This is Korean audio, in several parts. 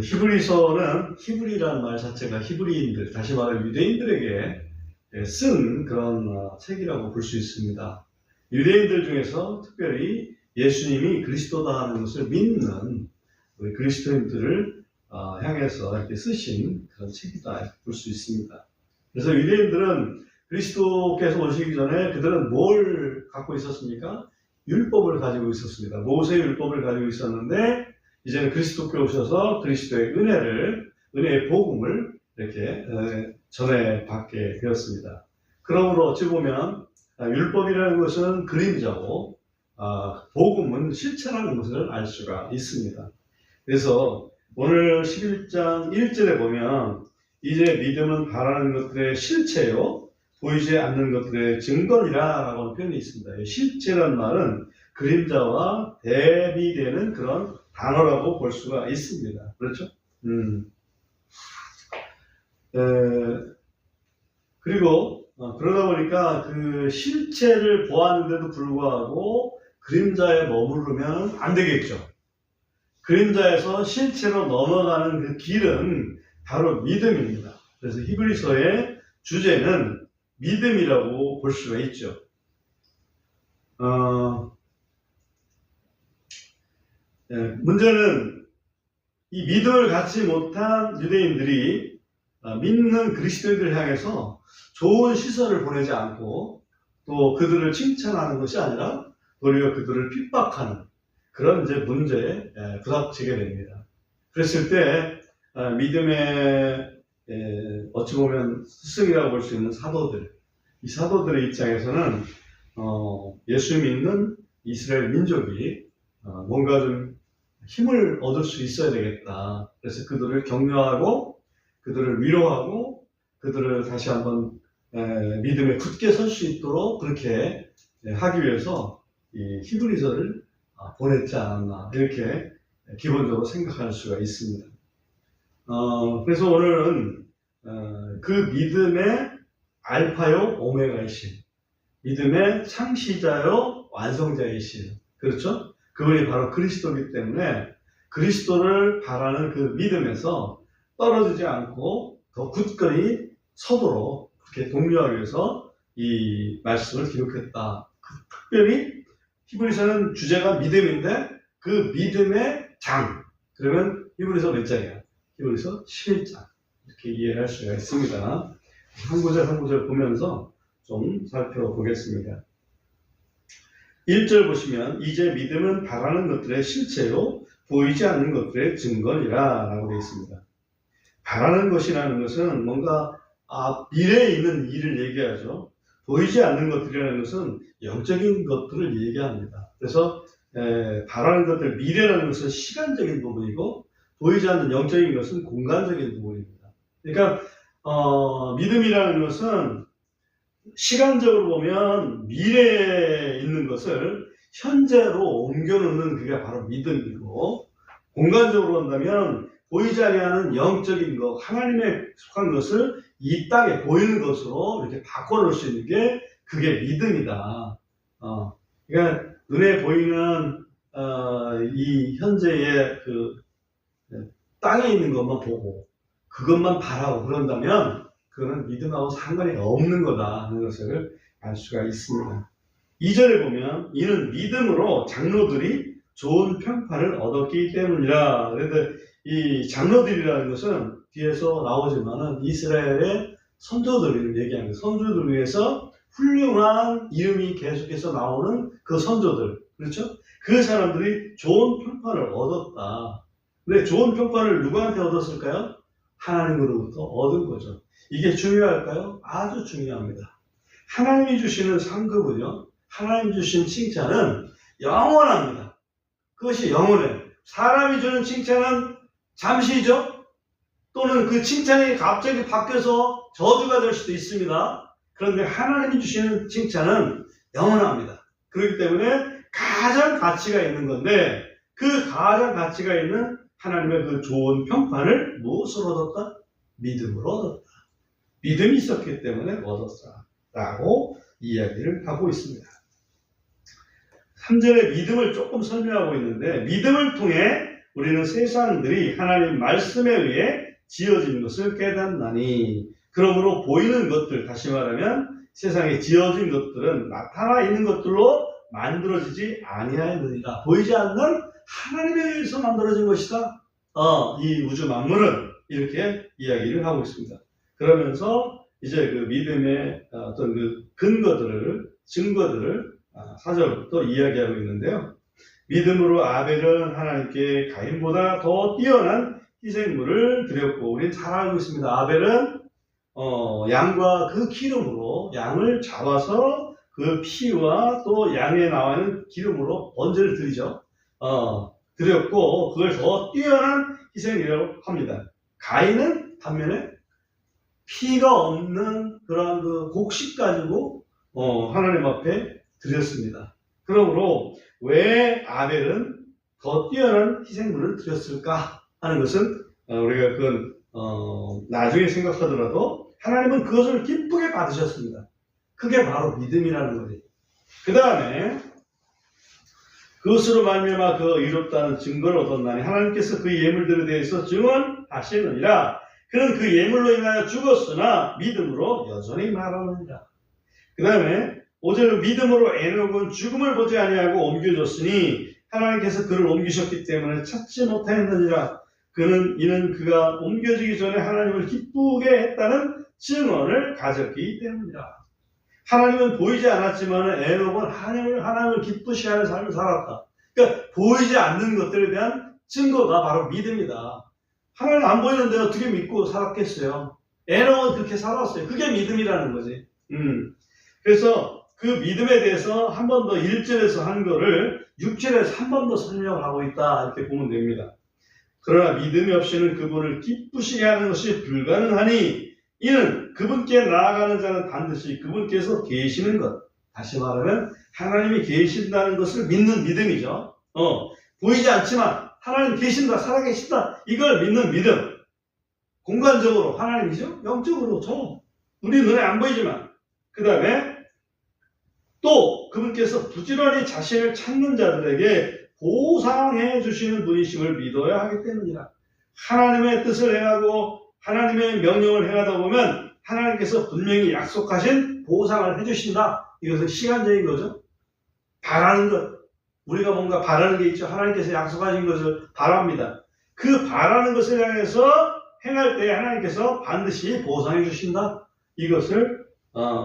히브리서는 히브리라는 말 자체가 히브리인들, 다시 말해 유대인들에게 쓴 그런 책이라고 볼 수 있습니다. 유대인들 중에서 특별히 예수님이 그리스도다 하는 것을 믿는 우리 그리스도인들을 향해서 이렇게 쓰신 그런 책이다 볼 수 있습니다. 그래서 유대인들은 그리스도께서 오시기 전에 그들은 뭘 갖고 있었습니까? 율법을 가지고 있었습니다. 모세의 율법을 가지고 있었는데 이제는 그리스도께 오셔서 그리스도의 은혜의 복음을 이렇게 전해받게 되었습니다. 그러므로 어찌 보면 율법이라는 것은 그림자고 복음은 실체라는 것을 알 수가 있습니다. 그래서 오늘 11장 1절에 보면 이제 믿음은 바라는 것들의 실체요 보이지 않는 것들의 증거니라 라고 하는 표현이 있습니다. 실체란 말은 그림자와 대비되는 그런 단어라고 볼 수가 있습니다. 그렇죠? 그리고 그러다 보니까 그 실체를 보았는데도 불구하고 그림자에 머무르면 안 되겠죠. 그림자에서 실체로 넘어가는 그 길은 바로 믿음입니다. 그래서 히브리서의 주제는 믿음이라고 볼 수가 있죠. 문제는 이 믿음을 갖지 못한 유대인들이 믿는 그리스도인들을 향해서 좋은 시선을 보내지 않고 또 그들을 칭찬하는 것이 아니라 오히려 그들을 핍박하는 그런 이제 문제에 부닥치게 됩니다. 그랬을 때 믿음의 어찌 보면 스승이라고 볼 수 있는 사도들, 이 사도들의 입장에서는 예수 믿는 이스라엘 민족이 뭔가 좀 힘을 얻을 수 있어야 되겠다. 그래서 그들을 격려하고 그들을 위로하고 그들을 다시 한번 믿음에 굳게 설 수 있도록 그렇게 하기 위해서 이 히브리서를 보냈지 않았나 이렇게 기본적으로 생각할 수가 있습니다. 그래서 오늘은 그 믿음의 알파요 오메가이신, 믿음의 창시자요 완성자이신, 그렇죠? 그분이 바로 그리스도이기 때문에 그리스도를 바라는 그 믿음에서 떨어지지 않고 더 굳건히 서도록 그렇게 독려하기 위해서 이 말씀을 기록했다. 특별히 히브리서는 주제가 믿음인데 그 믿음의 장, 그러면 히브리서 몇 장이야? 히브리서 11장 이렇게 이해할 수가 있습니다. 한 구절 한 구절 보면서 좀 살펴보겠습니다. 1절 보시면 이제 믿음은 바라는 것들의 실체요 보이지 않는 것들의 증거니라 라고 되어 있습니다. 바라는 것이라는 것은 뭔가 미래에 있는 일을 얘기하죠. 보이지 않는 것들이라는 것은 영적인 것들을 얘기합니다. 그래서 바라는 것들, 미래라는 것은 시간적인 부분이고 보이지 않는 영적인 것은 공간적인 부분입니다. 그러니까 믿음이라는 것은 시간적으로 보면 미래에 있는 것을 현재로 옮겨놓는 그게 바로 믿음이고, 공간적으로 본다면 보이지 않는 영적인 것, 하나님에 속한 것을 이 땅에 보이는 것으로 이렇게 바꿔놓을 수 있는 게 그게 믿음이다. 그러니까 눈에 보이는 이 현재의 그 땅에 있는 것만 보고 그것만 바라고 그런다면 그거는 믿음하고 상관이 없는 거다 하는 것을 알 수가 있습니다. 2절에 보면 이는 믿음으로 장로들이 좋은 평판을 얻었기 때문이라. 그런데 이 장로들이라는 것은 뒤에서 나오지만은 이스라엘의 선조들을 얘기합니다. 선조들을 위해서 훌륭한 이름이 계속해서 나오는 그 선조들, 그렇죠? 그 사람들이 좋은 평판을 얻었다. 근데 좋은 평판을 누구한테 얻었을까요? 하나님으로부터 얻은 거죠. 이게 중요할까요? 아주 중요합니다. 하나님이 주시는 상급은요, 하나님 주신 칭찬은 영원합니다. 그것이 영원해요. 사람이 주는 칭찬은 잠시죠? 또는 그 칭찬이 갑자기 바뀌어서 저주가 될 수도 있습니다. 그런데 하나님이 주시는 칭찬은 영원합니다. 그렇기 때문에 가장 가치가 있는 건데, 그 가장 가치가 있는 하나님의 그 좋은 평판을 무엇으로 얻었다? 믿음으로 얻었다. 믿음이 있었기 때문에 얻었다 라고 이야기를 하고 있습니다. 3절에 믿음을 조금 설명하고 있는데, 믿음을 통해 우리는 세상들이 하나님 말씀에 의해 지어진 것을 깨닫나니. 그러므로 보이는 것들, 다시 말하면 세상에 지어진 것들은 나타나 있는 것들로 만들어지지 아니하였느니라. 보이지 않는 하나님에 의해서 만들어진 것이다. 이 우주 만물은 이렇게 이야기를 하고 있습니다. 그러면서 이제 그 믿음의 어떤 그 증거들을 4절부터 이야기하고 있는데요. 믿음으로 아벨은 하나님께 가인보다 더 뛰어난 희생물을 드렸고, 우리는 잘 알고 있습니다. 아벨은 양과 그 기름으로 양을 잡아서 그 피와 또 양에 나와 있는 기름으로 번제를 드리죠. 드렸고, 그걸 더 뛰어난 희생이라고 합니다. 가인은 반면에 피가 없는 그런 그 곡식 가지고 하나님 앞에 드렸습니다. 그러므로 왜 아벨은 더 뛰어난 희생물을 드렸을까 하는 것은 우리가 그건 나중에 생각하더라도 하나님은 그것을 기쁘게 받으셨습니다. 그게 바로 믿음이라는 거지. 그 다음에 그것으로 말미암아 그 의롭다는 증거를 얻었나니 하나님께서 그 예물들에 대해서 증언하시느니라. 그는 그 예물로 인하여 죽었으나 믿음으로 여전히 말하느니라. 그 다음에 5절은 믿음으로 에녹은 죽음을 보지 아니하고 옮겨졌으니 하나님께서 그를 옮기셨기 때문에 찾지 못하였느니라. 이는 그가 옮겨지기 전에 하나님을 기쁘게 했다는 증언을 가졌기 때문이라. 하나님은 보이지 않았지만 에녹은 하나님을 기쁘시게 하는 삶을 살았다. 그러니까 보이지 않는 것들에 대한 증거가 바로 믿음이다. 하나님 안 보이는데 어떻게 믿고 살았겠어요? 에녹은 그렇게 살았어요. 그게 믿음이라는 거지. 그래서 그 믿음에 대해서 한 번 더 1절에서 한 거를 6절에서 한 번 더 설명을 하고 있다. 이렇게 보면 됩니다. 그러나 믿음이 없이는 그분을 기쁘시게 하는 것이 불가능하니 이는 그분께 나아가는 자는 반드시 그분께서 계시는 것. 다시 말하면 하나님이 계신다는 것을 믿는 믿음이죠. 보이지 않지만 하나님 계신다, 살아계신다. 이걸 믿는 믿음. 공간적으로 하나님이죠. 영적으로 우리 눈에 안 보이지만. 그 다음에 또 그분께서 부지런히 자신을 찾는 자들에게 보상해 주시는 분이심을 믿어야 하기 때문이라. 하나님의 뜻을 행하고 하나님의 명령을 행하다 보면 하나님께서 분명히 약속하신 보상을 해주신다. 이것은 시간적인 거죠. 바라는 것. 우리가 뭔가 바라는 게 있죠. 하나님께서 약속하신 것을 바랍니다. 그 바라는 것을 향해서 행할 때 하나님께서 반드시 보상해 주신다. 이것을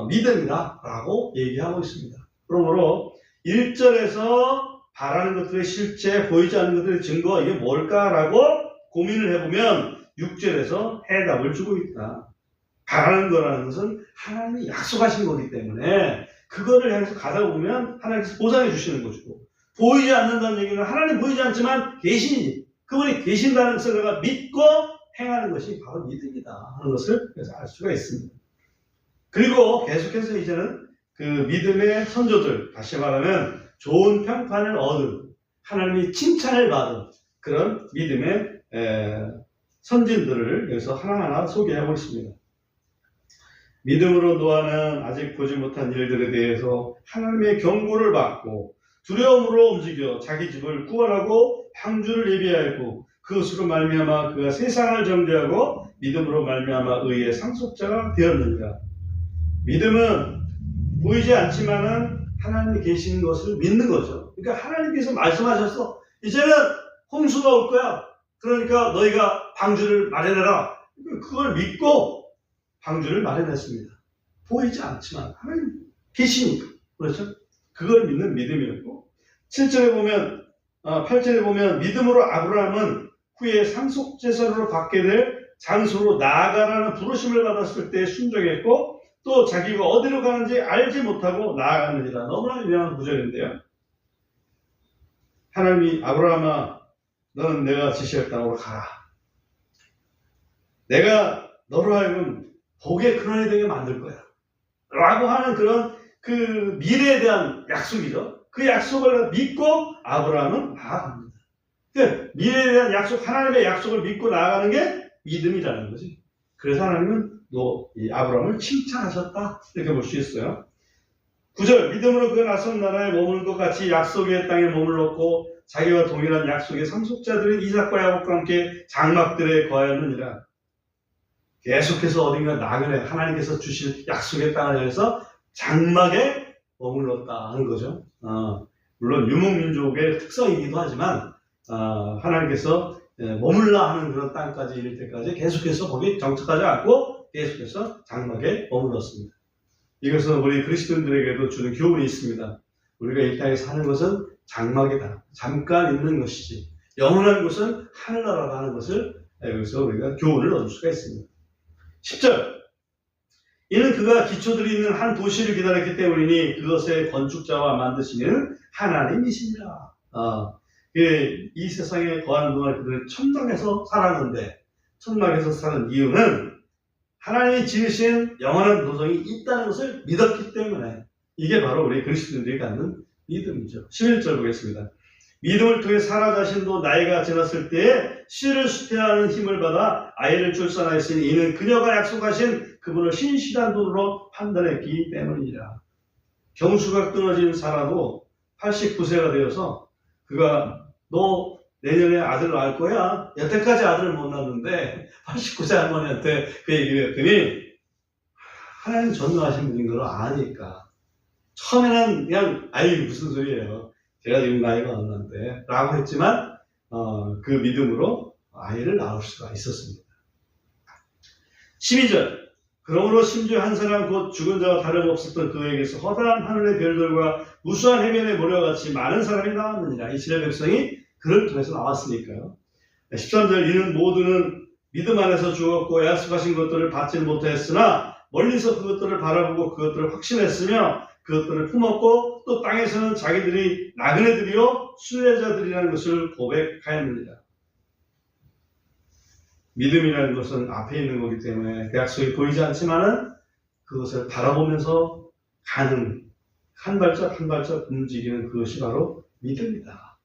믿음이다 라고 얘기하고 있습니다. 그러므로 1절에서 바라는 것들의 실제, 보이지 않는 것들의 증거, 이게 뭘까라고 고민을 해보면 6절에서 해답을 주고 있다. 바라는 거라는 것은 하나님이 약속하신 거기 때문에 그거를 향해서 가다 보면 하나님께서 보상해 주시는 것이고, 보이지 않는다는 얘기는 하나님 보이지 않지만 계시니 그분이 계신다는 것을 내가 믿고 행하는 것이 바로 믿음이다 하는 것을 그래서 알 수가 있습니다. 그리고 계속해서 이제는 그 믿음의 선조들, 다시 말하면 좋은 평판을 얻은, 하나님이 칭찬을 받은 그런 믿음의 선진들을 여기서 하나하나 소개하고 있습니다. 믿음으로 노아는 아직 보지 못한 일들에 대해서 하나님의 경고를 받고 두려움으로 움직여 자기 집을 구원하고 방주를 예비하였고 그것으로 말미암아 그가 세상을 정죄하고 믿음으로 말미암아 의의 상속자가 되었느니라. 믿음은 보이지 않지만은 하나님이 계시는 것을 믿는 거죠. 그러니까 하나님께서 말씀하셔서 이제는 홍수가 올 거야. 그러니까 너희가 방주를 마련해라. 그걸 믿고 방주를 마련했습니다. 보이지 않지만 하나님 계시니까. 그렇죠? 그걸 믿는 믿음이었고, 7절에 보면 8절에 보면 믿음으로 아브라함은 후에 상속제사로 받게 될 장소로 나아가라는 부르심을 받았을 때 순종했고 또 자기가 어디로 가는지 알지 못하고 나아가느니라. 너무나 유명한 구절인데요. 하나님이 아브라함아 너는 내가 지시할 땅으로 가라. 내가 너로 하여금 복의 근원이 되게 만들 거야. 라고 하는 그런 그 미래에 대한 약속이죠. 그 약속을 믿고 아브라함은 나아갑니다. 그 미래에 대한 약속, 하나님의 약속을 믿고 나아가는 게 믿음이라는 거지. 그래서 하나님은 이 아브라함을 칭찬하셨다. 이렇게 볼 수 있어요. 9절 믿음으로 그 낯선 나라에 머무는 것 같이 약속의 땅에 머물렀고 자기와 동일한 약속의 상속자들인 이삭과 야곱과 함께 장막들에 거하였느니라. 계속해서 어딘가 나그네 하나님께서 주실 약속의 땅을 향해서 장막에 머물렀다 하는 거죠. 물론 유목민족의 특성이기도 하지만 하나님께서 머물라 하는 그런 땅까지 이를 때까지 계속해서 거기 정착하지 않고 계속해서 장막에 머물렀습니다. 이것은 우리 그리스도인들에게도 주는 교훈이 있습니다. 우리가 이 땅에 사는 것은 장막이다. 잠깐 있는 것이지 영원한 곳은 하늘나라다 하는 것을 여기서 우리가 교훈을 얻을 수가 있습니다. 10절, 이는 그가 기초들이 있는 한 도시를 기다렸기 때문이니 그것의 건축자와 만드시는 하나님이시니라. 이 세상에 거하는 동안 그들은 천막에서 살았는데, 천막에서 사는 이유는 하나님이 지으신 영원한 도성이 있다는 것을 믿었기 때문에, 이게 바로 우리 그리스도인들이 갖는 믿음이죠. 11절 보겠습니다. 믿음을 통해 사라 자신도 나이가 지났을 때에 씨를 수태하는 힘을 받아 아이를 출산하였으니 이는 그녀가 약속하신 그분을 신실한 분으로 판단했기 때문이라. 경수가 끊어진 사라도 89세가 되어서 그가 너 내년에 아들을 낳을 거야. 여태까지 아들을 못 낳았는데 89세 할머니한테 그 얘기를 했더니 하나님 전능하신 분인 걸 아니까 처음에는 그냥 아이 무슨 소리예요. 제가 지금 나이가 얼마인데 라고 했지만 그 믿음으로 아이를 낳을 수가 있었습니다. 12절, 그러므로 심지어 한 사람 곧 죽은 자와 다름없었던 그에게서 허다한 하늘의 별들과 무수한 해변의 모래같이 많은 사람이 나왔느니라. 이스라엘 백성이 그를 통해서 나왔으니까요. 13절, 이는 모두는 믿음 안에서 죽었고 약속하신 것들을 받지는 못하였으나 멀리서 그것들을 바라보고 그것들을 확신했으며 그것들을 품었고 또 땅에서는 자기들이 나그네들이요 순례자들이라는 것을 고백하였느니라. 믿음이라는 것은 앞에 있는 거기 때문에 그 약속이 보이지 않지만은 그것을 바라보면서 가는 한 발짝 한 발짝 움직이는 그것이 바로 믿음이다.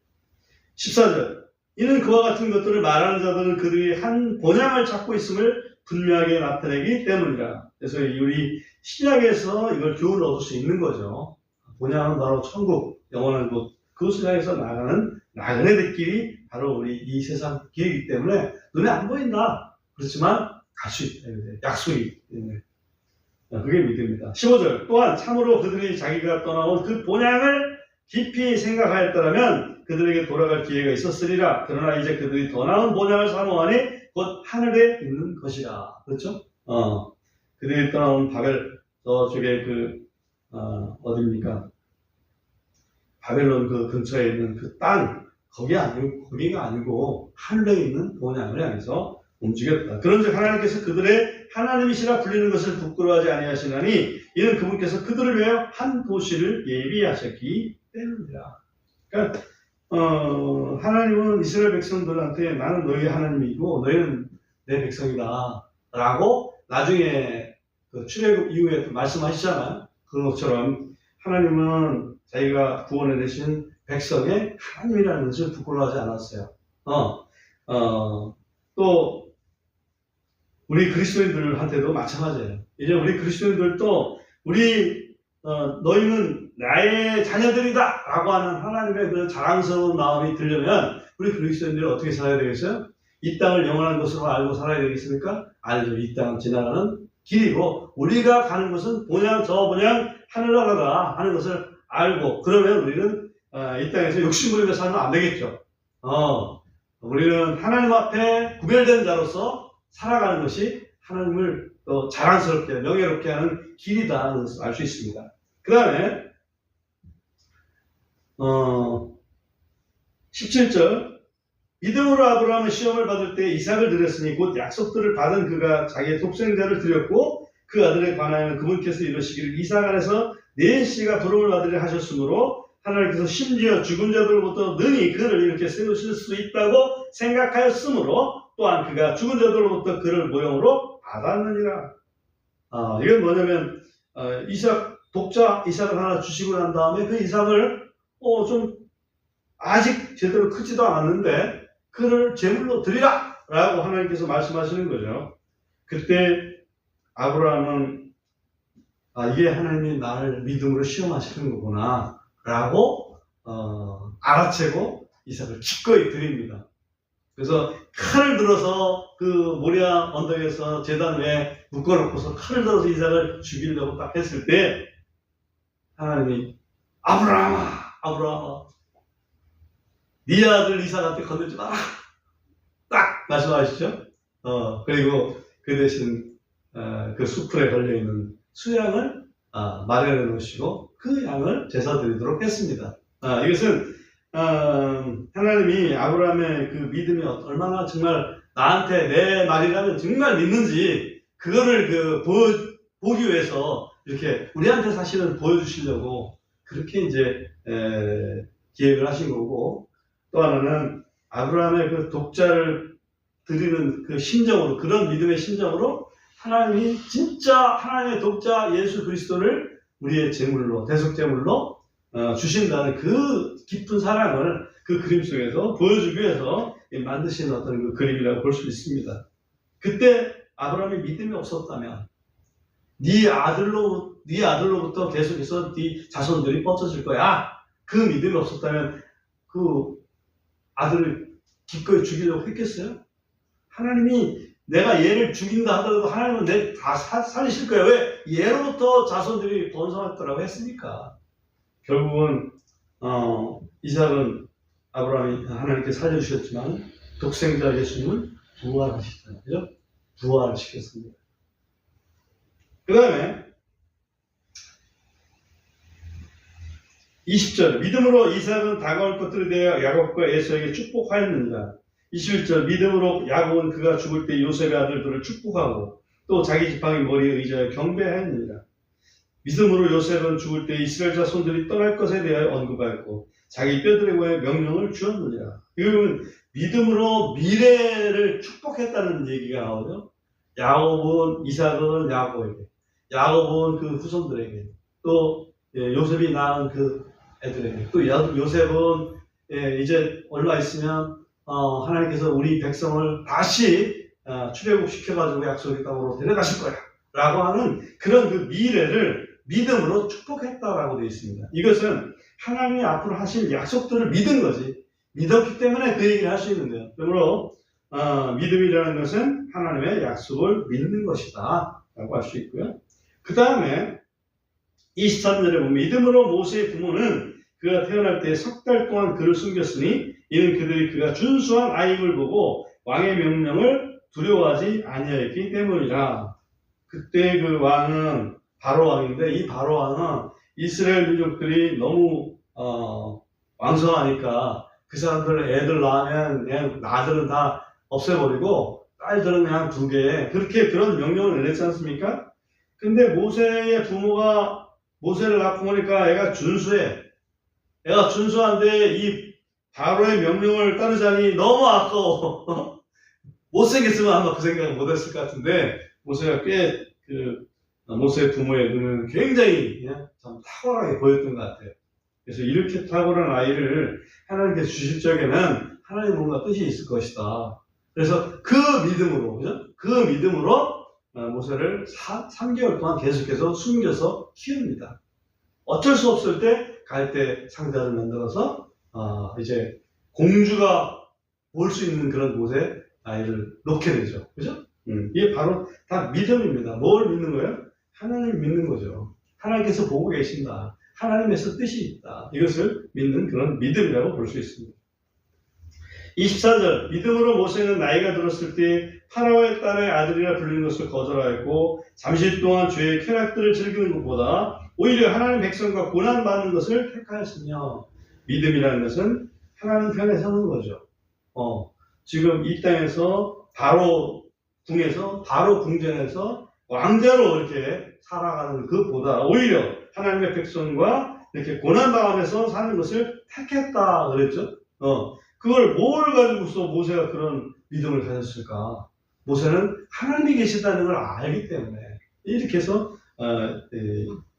14절, 이는 그와 같은 것들을 말하는 자들은 그들이 한 본향을 찾고 있음을 분명하게 나타내기 때문이라. 그래서 우리 신약에서 이걸 교훈을 얻을 수 있는 거죠. 본향은 바로 천국, 영원한 곳, 그것을 향해서 나가는 나그네들끼리 바로 우리 이 세상 길이기 때문에 눈에 안 보인다. 그렇지만 갈 수 있다. 약속이기 때문에. 그게 믿음입니다. 15절, 또한 참으로 그들이 자기가 떠나온 그 본향을 깊이 생각하였더라면 그들에게 돌아갈 기회가 있었으리라. 그러나 이제 그들이 더 나은 본향을 사모하니 곧 하늘에 있는 것이라. 그렇죠? 그들이 떠나온 바벨, 저쪽에 어딥니까? 바벨론 그 근처에 있는 그 땅, 거기가 아니고 하늘에 있는 본향을 향해서 움직였다. 그런즉 하나님께서 그들의 하나님이시라 불리는 것을 부끄러워하지 아니하시나니 이는 그분께서 그들을 위하여 한 도시를 예비하셨기 때문이라. 그러니까 하나님은 이스라엘 백성들한테 나는 너희 하나님이고 너희는 내 백성이다 라고 나중에 그 출애굽 이후에 말씀하시잖아요. 그런 것처럼 하나님은 자기가 구원해 내신 백성의 하나님이라는 것을 부끄러워하지 않았어요. 또 우리 그리스도인들한테도 마찬가지예요. 이제 우리 그리스도인들도 너희는 나의 자녀들이다 라고 하는 하나님의 그런 자랑스러운 마음이 들려면 우리 그리스도인들이 어떻게 살아야 되겠어요? 이 땅을 영원한 것으로 알고 살아야 되겠습니까? 아니죠. 이 땅은 지나가는 길이고 우리가 가는 것은 저 본향 하늘나라다 하는 것을 알고 그러면 우리는 이 땅에서 욕심부리며 살면 안 되겠죠. 우리는 하나님 앞에 구별된 자로서 살아가는 것이 하나님을 또 자랑스럽게 명예롭게 하는 길이다 하는 것을 알 수 있습니다. 그 다음에 17절, 믿음으로 아브라함은 시험을 받을 때 이삭을 드렸으니 곧 약속들을 받은 그가 자기의 독생자를 드렸고 그 아들에 관하여는 그분께서 이르시기를 이삭 안에서 네 씨가 부름을 받으려 하셨으므로 하나님께서 심지어 죽은 자들로부터 능히 그를 이렇게 세우실 수 있다고 생각하였으므로 또한 그가 죽은 자들로부터 그를 모형으로 받았느니라. 이건 뭐냐면 독자 이삭을 하나 주시고 난 다음에 그 이삭을 좀 아직 제대로 크지도 않았는데 그를 제물로 드리라 라고 하나님께서 말씀하시는 거죠. 그때 아브라함은 이게 하나님이 나를 믿음으로 시험하시는 거구나 라고 알아채고 이삭을 기꺼이 드립니다. 그래서 칼을 들어서 그 모리아 언덕에서 제단 위에 묶어놓고서 칼을 들어서 이삭을 죽이려고 딱 했을 때 하나님이 아브라함아, 아브라함아, 네 아들 이삭한테 건들지 마라. 딱 말씀하시죠. 그리고 그 대신 그 수풀에 걸려있는 수양을 마련해 놓으시고 그 양을 제사 드리도록 했습니다. 이것은 하나님이 아브라함의 그 믿음이 얼마나 정말 나한테 내 말이라면 정말 믿는지 그거를 보기 위해서 이렇게 우리한테 사실은 보여주시려고 그렇게 이제 기획을 하신 거고, 또 하나는 아브라함의 그 독자를 드리는 그 심정으로, 그런 믿음의 심정으로 하나님이 진짜 하나님의 독자 예수 그리스도를 우리의 제물로, 대속제물로 주신다는 그 깊은 사랑을 그 그림 속에서 보여주기 위해서 만드신 어떤 그 그림이라고 볼 수 있습니다. 그때 아브라함이 믿음이 없었다면 네 아들로부터 계속해서 네 자손들이 뻗쳐질 거야. 그 믿음이 없었다면 그 아들을 기꺼이 죽이려고 했겠어요? 하나님이 내가 얘를 죽인다 하더라도 하나님은 내 다 살리실 거야. 왜? 얘로부터 자손들이 번성할 거라고 했으니까. 결국은 이삭은 아브라함이 하나님께 살려주셨지만 독생자 예수님은 부활하시잖아요. 그죠? 부활시켰습니다. 그 다음에 20절, 믿음으로 이삭은 다가올 것들에 대하여 야곱과 에서에게 축복하였느니라. 21절, 믿음으로 야곱은 그가 죽을 때 요셉의 아들들을 축복하고 또 자기 지팡이 머리에 의지하여 경배하였느니라. 믿음으로 요셉은 죽을 때 이스라엘 자손들이 떠날 것에 대하여 언급하였고 자기 뼈들에 관해 명령을 주었느니라. 이거는 믿음으로 미래를 축복했다는 얘기가 나오죠. 야곱은, 이삭은 야곱에게, 야곱은 그 후손들에게, 또 요셉이 낳은 그 애들에게, 또 요셉은 이제 얼마 있으면 하나님께서 우리 백성을 다시 출애굽시켜가지고 약속의 땅으로 데려가실 거야 라고 하는 그런 그 미래를 믿음으로 축복했다라고 되어 있습니다. 이것은 하나님이 앞으로 하실 약속들을 믿은 거지. 믿었기 때문에 그 얘기를 할 수 있는데요. 그러므로 믿음이라는 것은 하나님의 약속을 믿는 것이다 라고 할 수 있고요. 그 다음에 23절에 보면 믿음으로 모세의 부모는 그가 태어날 때 석 달 동안 그를 숨겼으니 이는 그들이 그가 준수한 아임을 보고 왕의 명령을 두려워하지 아니하였기 때문이라. 그때 그 왕은 바로 왕인데 이 바로 왕은 이스라엘 민족들이 너무 왕성하니까 그 사람들 애들 낳으면 그냥 아들은 다 없애버리고 딸들은 그냥 2개, 그렇게 그런 명령을 내렸지 않습니까? 근데 모세의 부모가 모세를 낳고 보니까 애가 준수해. 애가 준수한데 이 바로의 명령을 따르자니 너무 아까워. 못생겼으면 아마 그 생각을 못했을 것 같은데 모세가 꽤 모세의 부모의 눈은 굉장히 참 탁월하게 보였던 것 같아요. 그래서 이렇게 탁월한 아이를 하나님께서 주실 적에는 하나님 뭔가 뜻이 있을 것이다. 그래서 그 믿음으로, 그죠? 그 믿음으로 모세를 3개월 동안 계속해서 숨겨서 키웁니다. 어쩔 수 없을 때 갈대 상자를 만들어서 이제 공주가 볼 수 있는 그런 곳에 아이를 놓게 되죠. 그죠? 이게 바로 다 믿음입니다. 뭘 믿는 거예요? 하나님을 믿는 거죠. 하나님께서 보고 계신다. 하나님에서 뜻이 있다. 이것을 믿는 그런 믿음이라고 볼 수 있습니다. 24절, 믿음으로 모세는 나이가 들었을 때 파라오의 딸의 아들이라 불리는 것을 거절하였고 잠시 동안 죄의 쾌락들을 즐기는 것보다 오히려 하나님 백성과 고난받는 것을 택하였으며, 믿음이라는 것은 하나님 편에 서는 거죠. 지금 이 땅에서 바로 궁전에서 왕자로 이렇게 살아가는 것보다 오히려 하나님의 백성과 이렇게 고난당하면서 사는 것을 택했다 그랬죠. 그걸 뭘 가지고서 모세가 그런 믿음을 가졌을까? 모세는 하나님이 계시다는 걸 알기 때문에 이렇게 해서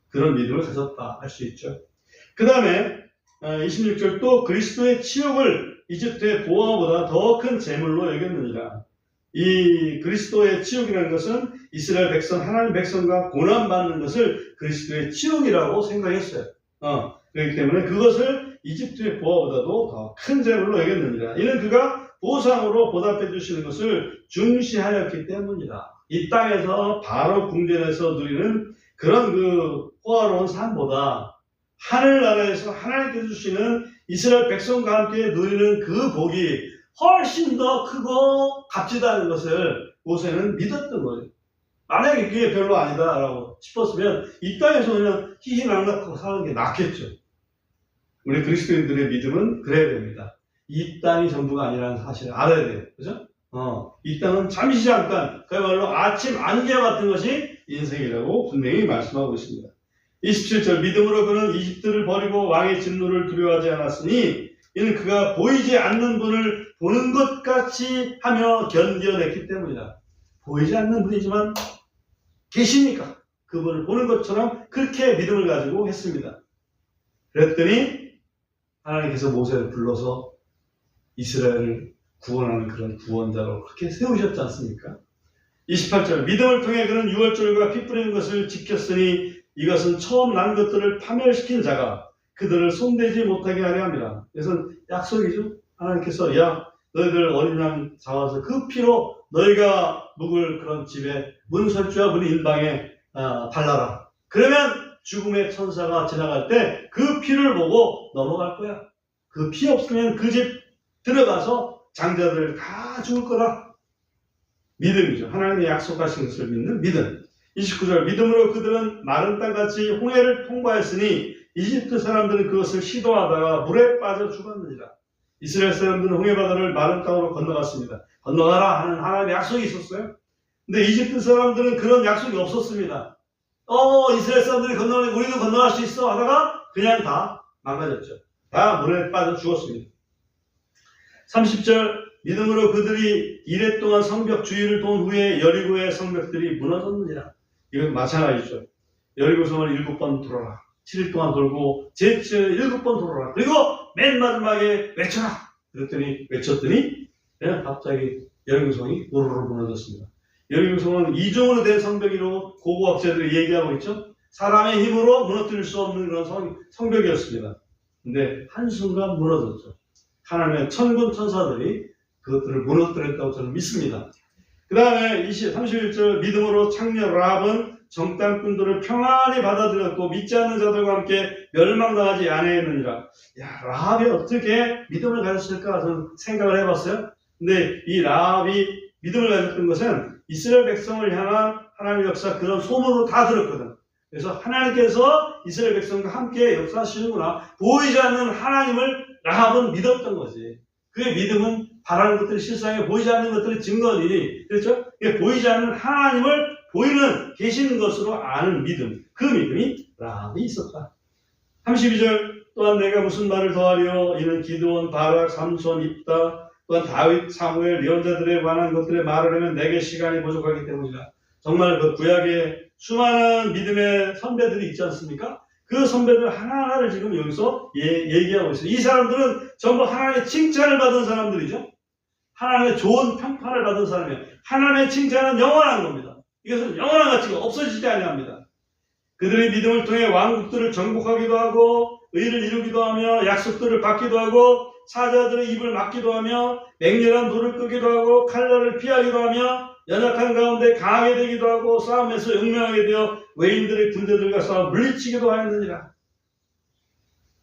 그런 믿음을 가졌다 할 수 있죠. 그 다음에 26절, 또 그리스도의 치욕을 이집트의 보화보다 더 큰 재물로 여겼느니라. 이 그리스도의 치욕이라는 것은 이스라엘 백성, 하나님 백성과 고난받는 것을 그리스도의 치욕이라고 생각했어요. 그렇기 때문에 그것을 이집트의 보화보다도 더 큰 재물로 여겼느니라. 이는 그가 보상으로 보답해 주시는 것을 중시하였기 때문이다. 이 땅에서 바로 궁전에서 누리는 그런 그 호화로운 삶보다 하늘나라에서 하나님께서 주시는 이스라엘 백성과 함께 누리는 그 복이 훨씬 더 크고 값지다는 것을 모세는 믿었던 거예요. 만약에 그게 별로 아니다라고 싶었으면 이 땅에서 그냥 희희낙낙하고 사는 게 낫겠죠. 우리 그리스도인들의 믿음은 그래야 됩니다. 이 땅이 전부가 아니라는 사실을 알아야 돼요. 그죠? 이 땅은 잠시 잠깐, 그야말로 아침 안개와 같은 것이 인생이라고 분명히 말씀하고 있습니다. 27절, 믿음으로 그는 이집트를 버리고 왕의 진노를 두려워하지 않았으니 이는 그가 보이지 않는 분을 보는 것 같이 하며 견뎌냈기 때문이다. 보이지 않는 분이지만 계시니까 그분을 보는 것처럼 그렇게 믿음을 가지고 했습니다. 그랬더니 하나님께서 모세를 불러서 이스라엘을 구원하는 그런 구원자로 그렇게 세우셨지 않습니까? 28절, 믿음을 통해 그는 유월절과 피 뿌리는 것을 지켰으니 이것은 처음 난 것들을 파멸시킨 자가 그들을 손대지 못하게 하려 합니다. 이것은 약속이죠. 하나님께서 야 너희들 어린 양 잡아서 그 피로 너희가 묵을 그런 집에 문설주와 문 인방에 발라라. 그러면 죽음의 천사가 지나갈 때 그 피를 보고 넘어갈 거야. 그 피 없으면 그 집 들어가서 장자들 다 죽을 거라. 믿음이죠. 하나님의 약속하신 것을 믿는 믿음. 29절, 믿음으로 그들은 마른 땅같이 홍해를 통과했으니 이집트 사람들은 그것을 시도하다가 물에 빠져 죽었느니라. 이스라엘 사람들은 홍해바다를 마른 땅으로 건너갔습니다. 건너가라 하는 하나님의 약속이 있었어요. 근데 이집트 사람들은 그런 약속이 없었습니다. 이스라엘 사람들이 건너가니 우리도 건너갈 수 있어 하다가 그냥 다 망가졌죠. 다 물에 빠져 죽었습니다. 30절, 믿음으로 그들이 이래 동안 성벽 주위를 돈 후에 여리고의 성벽들이 무너졌느니라. 이건 마찬가지죠. 여리고성을 7번 돌아라. 7일 동안 돌고 제7일 7번 돌아라. 그리고 맨 마지막에 외쳤더니 그냥 갑자기 여리고성이 우르르 무너졌습니다. 여리고성은 이중으로 된 성벽이로 고고학자들이 얘기하고 있죠. 사람의 힘으로 무너뜨릴 수 없는 그런 성벽이었습니다. 근데 한순간 무너졌죠. 하나님의 천군 천사들이 그것들을 무너뜨렸다고 저는 믿습니다. 그 다음에 31절, 믿음으로 창녀 라합은 정탐꾼들을 평안히 받아들였고 믿지 않는 자들과 함께 멸망당하지 아니했느니라. 야, 라합이 어떻게 믿음을 가졌을까 저는 생각을 해봤어요. 근데 이 라합이 믿음을 가졌던 것은 이스라엘 백성을 향한 하나님의 역사 그런 소문으로 다 들었거든. 그래서 하나님께서 이스라엘 백성과 함께 역사하시는구나. 보이지 않는 하나님을 라합은 믿었던 거지. 그의 믿음은 바라는 것들이 실상에 보이지 않는 것들의 증거니, 그렇죠? 보이지 않는 하나님을 보이는 계시는 것으로 아는 믿음, 그 믿음이 라합이 있었다. 32절, 또한 내가 무슨 말을 더하려 이는 기드온, 바락, 삼손, 입다, 또한 다윗, 사무엘, 예언자들에 관한 것들에 말을 하면 내게 시간이 부족하기 때문이다. 정말 그 구약에 수많은 믿음의 선배들이 있지 않습니까? 그 선배들 하나하나를 지금 여기서 얘기하고 있어요. 이 사람들은 전부 하나님의 칭찬을 받은 사람들이죠. 하나님의 좋은 평판을 받은 사람이에요. 하나님의 칭찬은 영원한 겁니다. 이것은 영원한 가치가 없어지지 아니합니다. 그들의 믿음을 통해 왕국들을 정복하기도 하고 의를 이루기도 하며 약속들을 받기도 하고 사자들의 입을 막기도 하며 맹렬한 돌을 끄기도 하고 칼날을 피하기도 하며 연약한 가운데 강하게 되기도 하고 싸움에서 용맹하게 되어 외인들의 군대들과 싸워 물리치기도 하였느니라.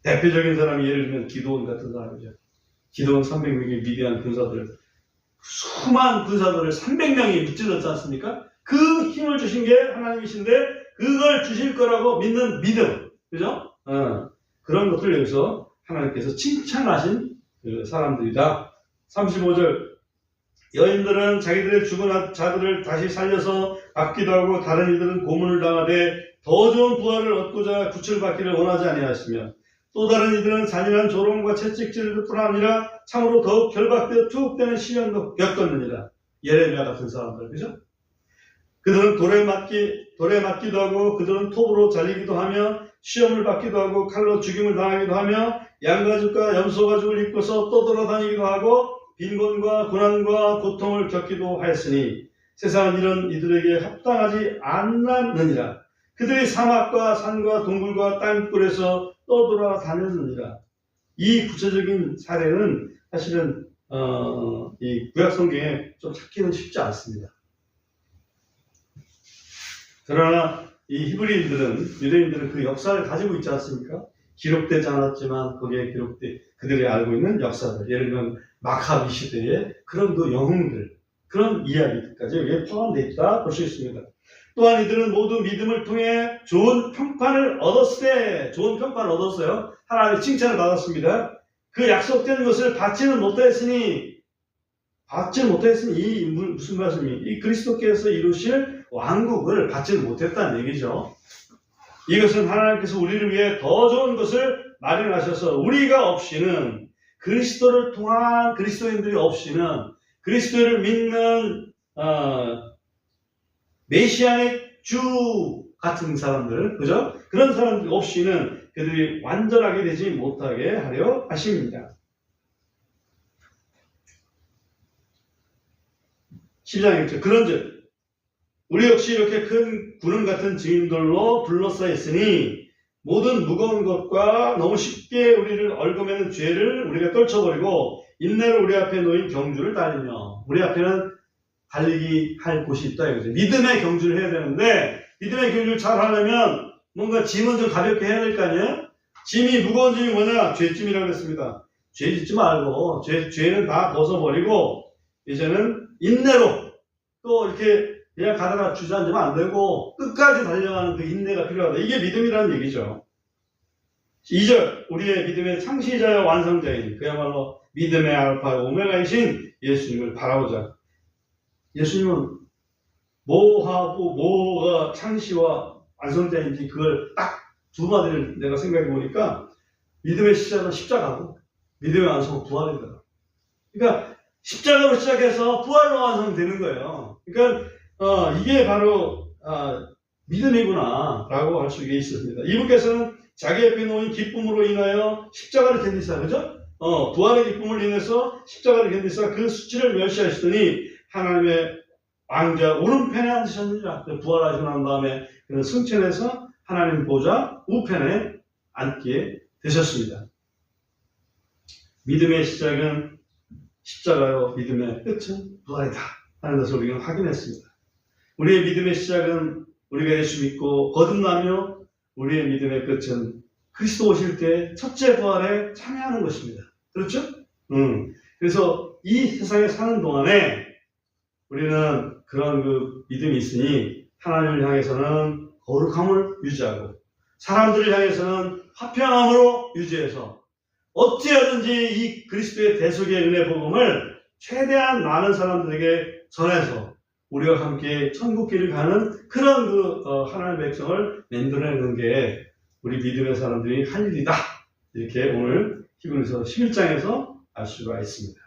대표적인 사람이 예를 들면 기드온 같은 사람이죠. 기드온 300명의 위대한 군사들, 수많은 군사들을 300명이 무찔렀지 않습니까? 그 힘을 주신 게 하나님이신데 그걸 주실 거라고 믿는 믿음, 그죠? 그런 것들을 여기서 하나님께서 칭찬하신 그 사람들이다. 35절, 여인들은 자기들의 죽은 자들을 다시 살려서 받기도 하고 다른 이들은 고문을 당하되 더 좋은 부활을 얻고자 구출받기를 원하지 아니하시며 또 다른 이들은 잔인한 조롱과 채찍질을 뿐 아니라 참으로 더욱 결박되어 투옥되는 시련도 겪었느니라. 예레미야 같은 사람들, 그죠? 그들은 돌에 맞기도 하고 그들은 톱으로 잘리기도 하며 시험을 받기도 하고 칼로 죽임을 당하기도 하며 양가죽과 염소가죽을 입고서 떠돌아다니기도 하고 빈곤과 고난과 고통을 겪기도 하였으니 세상은 이런 이들에게 합당하지 않느니라. 그들이 사막과 산과 동굴과 땅굴에서 떠돌아다녔느니라. 이 구체적인 사례는 사실은 이 구약 성경에 좀 찾기는 쉽지 않습니다. 그러나 이 유대인들은 그 역사를 가지고 있지 않습니까? 기록되지 않았지만 거기에 그들이 알고 있는 역사들, 예를 들면 마카비 시대의 그런 그 영웅들, 그런 이야기들까지 여기에 포함되어 있다 볼 수 있습니다. 또한 이들은 모두 믿음을 통해 좋은 평판을 얻었을 때, 좋은 평판을 얻었어요. 하나님의 칭찬을 받았습니다. 그 약속된 것을 받지는 못했으니 이 무슨 말씀이? 이 그리스도께서 이루실 왕국을 받지는 못했다는 얘기죠. 이것은 하나님께서 우리를 위해 더 좋은 것을 마련하셔서 우리가 없이는, 그리스도를 통한 그리스도인들이 없이는, 그리스도를 믿는 메시아의 주 같은 사람들, 그죠? 그런 사람들 없이는 그들이 완전하게 되지 못하게 하려 하십니다. 12장 1절. 그런즉 우리 역시 이렇게 큰 구름 같은 증인들로 둘러싸여 있으니 모든 무거운 것과 너무 쉽게 우리를 얽어매는 죄를 우리가 떨쳐버리고 인내로 우리 앞에 놓인 경주를 달리며, 우리 앞에는 달리기 할 곳이 있다 이거죠. 믿음의 경주를 해야 되는데, 믿음의 경주를 잘 하려면 뭔가 짐은 좀 가볍게 해야 될 거 아니에요? 무거운 짐이 뭐냐? 죄짐이라고 했습니다. 죄 짓지 말고 죄는 다 벗어버리고 이제는 인내로, 또 이렇게 그냥 가다가 주저앉으면 안 되고 끝까지 달려가는 그 인내가 필요하다. 이게 믿음이라는 얘기죠. 2절, 우리의 믿음의 창시자와 완성자이신, 그야말로 믿음의 알파 오메가이신 예수님을 바라보자. 예수님은 뭐가 창시와 완성자인지 그걸 딱 두 마디를 내가 생각해 보니까, 믿음의 시작은 십자가고 믿음의 완성은 부활이다. 그러니까 십자가로 시작해서 부활로 완성되는 거예요. 그러니까 이게 바로 믿음이구나 라고 할 수 있습니다. 이분께서는 자기 앞에 놓인 기쁨으로 인하여 십자가를 견디사, 그죠? 부활의 기쁨을 인해서 십자가를 견디사 그 수치를 멸시하시더니 하나님의 왕자 오른편에 앉으셨느니라. 부활하시고 난 다음에 그는 승천해서 하나님 보좌 우편에 앉게 되셨습니다. 믿음의 시작은 십자가요, 믿음의 끝은 부활이다 하는 것을 우리가 확인했습니다. 우리의 믿음의 시작은 우리가 예수 믿고 거듭나며, 우리의 믿음의 끝은 그리스도 오실 때 첫째 부활에 참여하는 것입니다. 그렇죠? 그래서 이 세상에 사는 동안에 우리는 그런 그 믿음이 있으니 하나님을 향해서는 거룩함을 유지하고 사람들을 향해서는 화평함으로 유지해서 어찌하든지 이 그리스도의 대속의 은혜 복음을 최대한 많은 사람들에게 전해서 우리와 함께 천국길을 가는 그런 하나님의 백성을 만들어내는 게 우리 믿음의 사람들이 할 일이다. 이렇게 오늘 히브리서 11장에서 알 수가 있습니다.